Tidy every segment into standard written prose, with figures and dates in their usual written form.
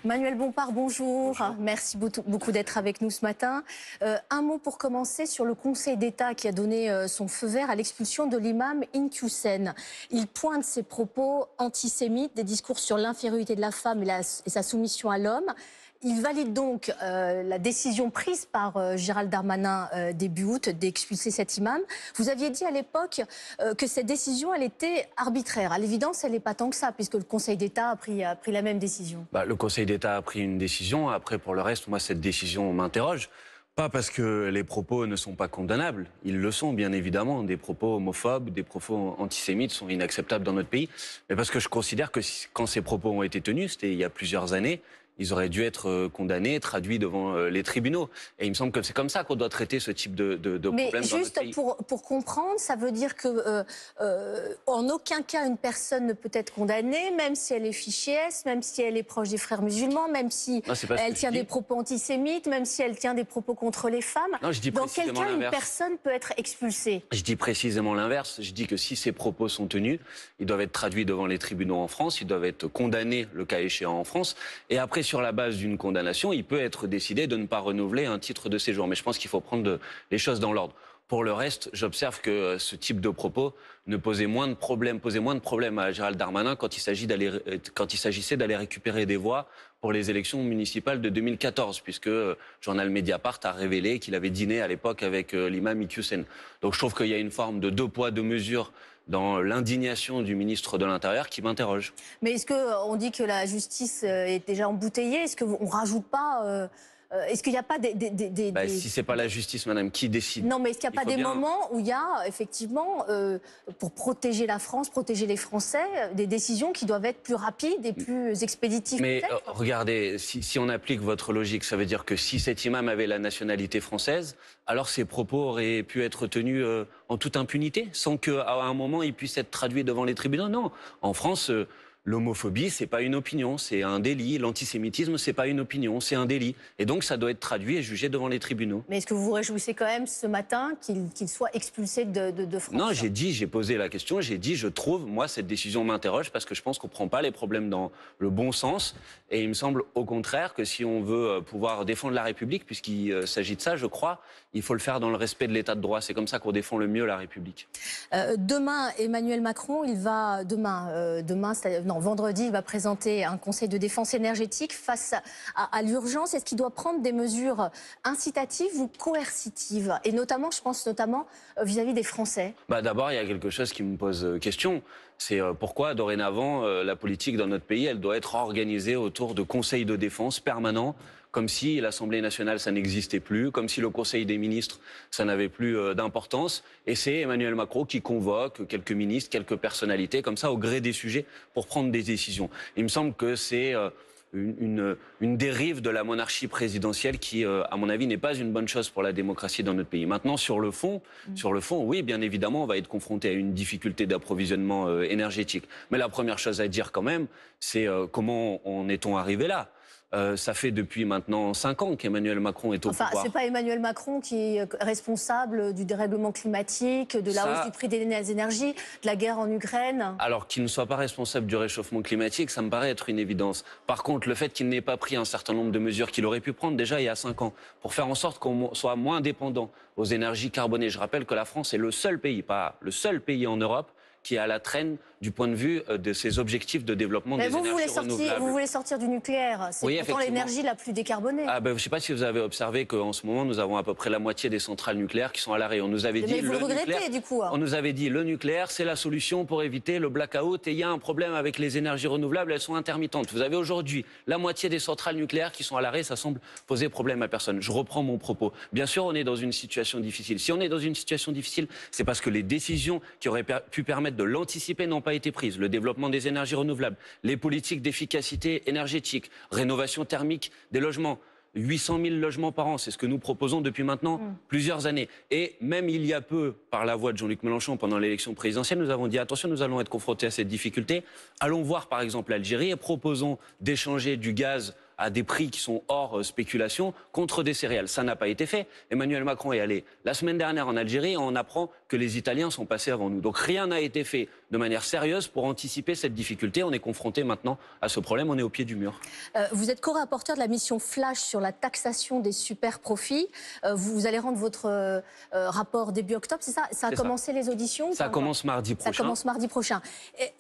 Manuel Bompard, bonjour. Bonjour. Merci beaucoup d'être avec nous ce matin. Un mot pour commencer sur le Conseil d'État qui a donné son feu vert à l'expulsion de l'imam Inkussen. Il pointe ses propos antisémites, des discours sur l'infériorité de la femme et sa soumission à l'homme. Il valide donc la décision prise par Gérald Darmanin début août d'expulser cet imam. Vous aviez dit à l'époque que cette décision, elle était arbitraire. À l'évidence, elle n'est pas tant que ça, puisque le Conseil d'État a pris la même décision. Le Conseil d'État a pris une décision. Après, pour le reste, moi, cette décision m'interroge. Pas parce que les propos ne sont pas condamnables. Ils le sont, bien évidemment. Des propos homophobes, des propos antisémites sont inacceptables dans notre pays. Mais parce que je considère que quand ces propos ont été tenus, c'était il y a plusieurs années, ils auraient dû être condamnés, traduits devant les tribunaux. Et il me semble que c'est comme ça qu'on doit traiter ce type de problème dans notre pays. Mais juste pour comprendre, ça veut dire que en aucun cas une personne ne peut être condamnée, même si elle est fichée S, même si elle est proche des frères musulmans, même si elle tient des propos antisémites, même si elle tient des propos contre les femmes. Non, je dis dans quel cas une personne peut être expulsée? Je dis précisément l'inverse. Je dis que si ces propos sont tenus, ils doivent être traduits devant les tribunaux en France, ils doivent être condamnés, le cas échéant, en France. Et après, sur la base d'une condamnation, il peut être décidé de ne pas renouveler un titre de séjour. Mais je pense qu'il faut prendre les choses dans l'ordre. Pour le reste, j'observe que ce type de propos posait moins de problèmes à Gérald Darmanin quand il s'agissait d'aller récupérer des voix pour les élections municipales de 2014, puisque le journal Mediapart a révélé qu'il avait dîné à l'époque avec l'imam Inkussen. Donc je trouve qu'il y a une forme de deux poids, deux mesures dans l'indignation du ministre de l'Intérieur qui m'interroge. Mais est-ce qu'on dit que la justice est déjà embouteillée? Est-ce qu'on ne rajoute pas... est-ce qu'il n'y a pas Si ce n'est pas la justice, madame, qui décide? Non, mais est-ce qu'il n'y a pas des moments où il y a, effectivement, pour protéger la France, protéger les Français, des décisions qui doivent être plus rapides et plus expéditives? Mais regardez, si on applique votre logique, ça veut dire que si cet imam avait la nationalité française, alors ses propos auraient pu être tenus en toute impunité, sans qu'à un moment ils puissent être traduits devant les tribunaux. Non, en France... l'homophobie, c'est pas une opinion, c'est un délit. L'antisémitisme, c'est pas une opinion, c'est un délit. Et donc, ça doit être traduit et jugé devant les tribunaux. Mais est-ce que vous vous réjouissez quand même ce matin qu'il soit expulsé de France? Non, j'ai posé la question, j'ai dit, je trouve, moi, cette décision m'interroge parce que je pense qu'on prend pas les problèmes dans le bon sens. Et il me semble au contraire que si on veut pouvoir défendre la République, puisqu'il s'agit de ça, je crois, il faut le faire dans le respect de l'état de droit. C'est comme ça qu'on défend le mieux la République. Demain, Emmanuel Macron, vendredi, il va présenter un conseil de défense énergétique face à l'urgence. Est-ce qu'il doit prendre des mesures incitatives ou coercitives? Et notamment, je pense notamment vis-à-vis des Français. D'abord, il y a quelque chose qui me pose question. C'est pourquoi, dorénavant, la politique dans notre pays, elle doit être organisée autour de conseils de défense permanents, comme si l'Assemblée nationale, ça n'existait plus, comme si le Conseil des ministres, ça n'avait plus d'importance. Et c'est Emmanuel Macron qui convoque quelques ministres, quelques personnalités, comme ça, au gré des sujets, pour prendre des décisions. Il me semble que c'est une dérive de la monarchie présidentielle qui, à mon avis, n'est pas une bonne chose pour la démocratie dans notre pays. Maintenant, sur le fond, oui, bien évidemment, on va être confronté à une difficulté d'approvisionnement énergétique. Mais la première chose à dire quand même, c'est comment en est-on arrivé là? Ça fait depuis maintenant 5 ans qu'Emmanuel Macron est au pouvoir. C'est pas Emmanuel Macron qui est responsable du dérèglement climatique, de la hausse du prix des énergies, de la guerre en Ukraine? Alors qu'il ne soit pas responsable du réchauffement climatique, ça me paraît être une évidence. Par contre, le fait qu'il n'ait pas pris un certain nombre de mesures qu'il aurait pu prendre déjà il y a 5 ans, pour faire en sorte qu'on soit moins dépendant aux énergies carbonées. Je rappelle que la France est le seul pays, pas le seul pays en Europe, qui est à la traîne du point de vue de ses objectifs de développement des énergies renouvelables. Vous voulez sortir du nucléaire, c'est pourtant l'énergie la plus décarbonée. Je ne sais pas si vous avez observé qu'en ce moment, nous avons à peu près la moitié des centrales nucléaires qui sont à l'arrêt. On nous avait dit, vous le regrettez, du coup. On nous avait dit, le nucléaire, c'est la solution pour éviter le blackout. Et il y a un problème avec les énergies renouvelables, elles sont intermittentes. Vous avez aujourd'hui la moitié des centrales nucléaires qui sont à l'arrêt, ça semble poser problème à personne. Je reprends mon propos. Bien sûr, on est dans une situation difficile. Si on est dans une situation difficile, c'est parce que les décisions qui auraient pu permettre de l'anticiper n'ont pas été prises. Le développement des énergies renouvelables, les politiques d'efficacité énergétique, rénovation thermique des logements. 800 000 logements par an, c'est ce que nous proposons depuis maintenant plusieurs années. Et même il y a peu, par la voix de Jean-Luc Mélenchon, pendant l'élection présidentielle, nous avons dit attention, nous allons être confrontés à cette difficulté. Allons voir par exemple l'Algérie et proposons d'échanger du gaz à des prix qui sont hors spéculation contre des céréales. Ça n'a pas été fait. Emmanuel Macron est allé la semaine dernière en Algérie et on apprend que les Italiens sont passés avant nous. Donc rien n'a été fait de manière sérieuse pour anticiper cette difficulté. On est confronté maintenant à ce problème, on est au pied du mur. Vous êtes co-rapporteur de la mission Flash sur la taxation des super profits. Vous allez rendre votre rapport début octobre, c'est ça? Ça a commencé les auditions? Ça commence mardi prochain. Ça commence mardi prochain.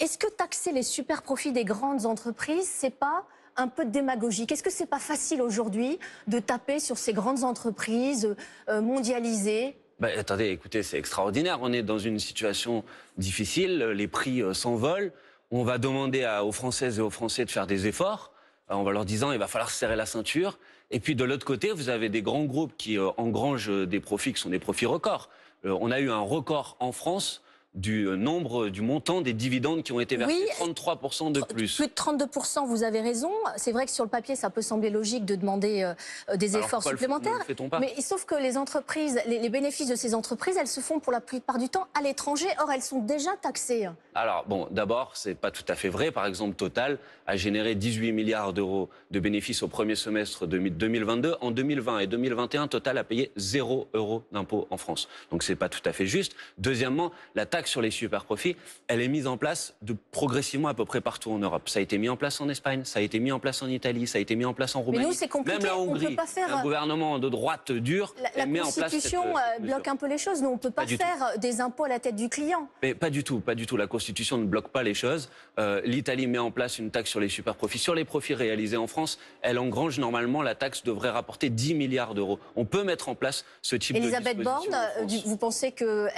Est-ce que taxer les super profits des grandes entreprises, c'est pas un peu démagogique? Est-ce que c'est pas facile aujourd'hui de taper sur ces grandes entreprises mondialisées? Attendez, écoutez, c'est extraordinaire. On est dans une situation difficile, les prix s'envolent. On va demander aux Françaises et aux Français de faire des efforts, en leur disant il va falloir serrer la ceinture. Et puis de l'autre côté, vous avez des grands groupes qui engrangent des profits qui sont des profits records. On a eu un record en France du montant des dividendes qui ont été versés, oui, 33% de plus. Plus de 32%, vous avez raison. C'est vrai que sur le papier, ça peut sembler logique de demander des efforts supplémentaires. Mais sauf que les entreprises, les bénéfices de ces entreprises, elles se font pour la plupart du temps à l'étranger. Or, elles sont déjà taxées. Alors, bon, d'abord, c'est pas tout à fait vrai. Par exemple, Total a généré 18 milliards d'euros de bénéfices au premier semestre de 2022. En 2020 et 2021, Total a payé 0 € d'impôts en France. Donc, c'est pas tout à fait juste. Deuxièmement, la taxe sur les super profits, elle est mise en place progressivement à peu près partout en Europe. Ça a été mis en place en Espagne, ça a été mis en place en Italie, ça a été mis en place en Roumanie. Mais nous, c'est compliqué. Même la Hongrie, on peut pas faire... un gouvernement de droite dur, la Constitution bloque un peu les choses. Nous, on ne peut pas faire des impôts à la tête du client. Mais pas du tout, pas du tout. La Constitution ne bloque pas les choses. L'Italie met en place une taxe sur les super profits. Sur les profits réalisés en France, elle engrange normalement, la taxe devrait rapporter 10 milliards d'euros. On peut mettre en place ce type de disposition. Elisabeth Borne, vous pensez que...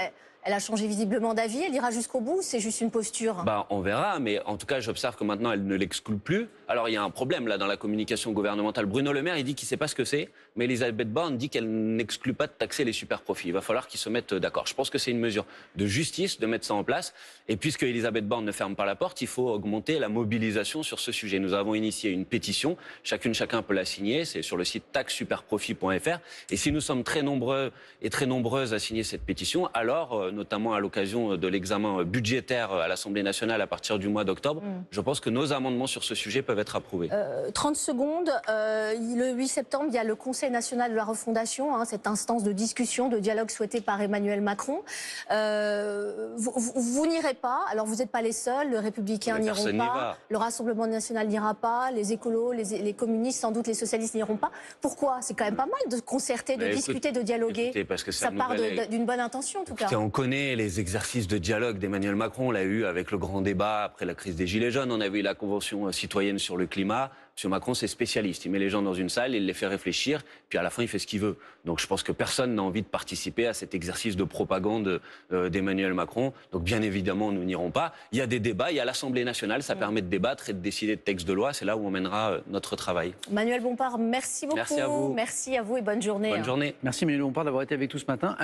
Elle a changé visiblement d'avis, elle ira jusqu'au bout, c'est juste une posture? On verra, mais en tout cas, j'observe que maintenant, elle ne l'exclut plus. Alors, il y a un problème là dans la communication gouvernementale. Bruno Le Maire, il dit qu'il ne sait pas ce que c'est, mais Elisabeth Borne dit qu'elle n'exclut pas de taxer les super profits. Il va falloir qu'ils se mettent d'accord. Je pense que c'est une mesure de justice de mettre ça en place. Et puisque Elisabeth Borne ne ferme pas la porte, il faut augmenter la mobilisation sur ce sujet. Nous avons initié une pétition, chacun peut la signer, c'est sur le site taxesuperprofit.fr. Et si nous sommes très nombreux et très nombreuses à signer cette pétition, alors notamment à l'occasion de l'examen budgétaire à l'Assemblée nationale à partir du mois d'octobre, je pense que nos amendements sur ce sujet peuvent être approuvés. 30 secondes, le 8 septembre, il y a le Conseil national de la refondation, cette instance de discussion, de dialogue souhaitée par Emmanuel Macron. Vous n'irez pas, alors vous n'êtes pas les seuls, les Républicains n'iront pas, le Rassemblement national n'ira pas, les écolos, les communistes, sans doute les socialistes n'iront pas. Pourquoi? C'est quand même pas mal de concerter, de discuter, de dialoguer. Parce que ça part d'une bonne intention en tout cas. On connaît les exercices de dialogue d'Emmanuel Macron, on l'a eu avec le grand débat après la crise des Gilets jaunes, on a vu la Convention citoyenne sur le climat. M. Macron, c'est spécialiste. Il met les gens dans une salle, il les fait réfléchir, puis à la fin, il fait ce qu'il veut. Donc je pense que personne n'a envie de participer à cet exercice de propagande d'Emmanuel Macron. Donc bien évidemment, nous n'irons pas. Il y a des débats, il y a l'Assemblée nationale, ça permet de débattre et de décider de textes de loi. C'est là où on mènera notre travail. Manuel Bompard, merci beaucoup. Merci à vous. Merci à vous et bonne journée. Bonne journée. Merci Manuel Bompard d'avoir été avec nous ce matin.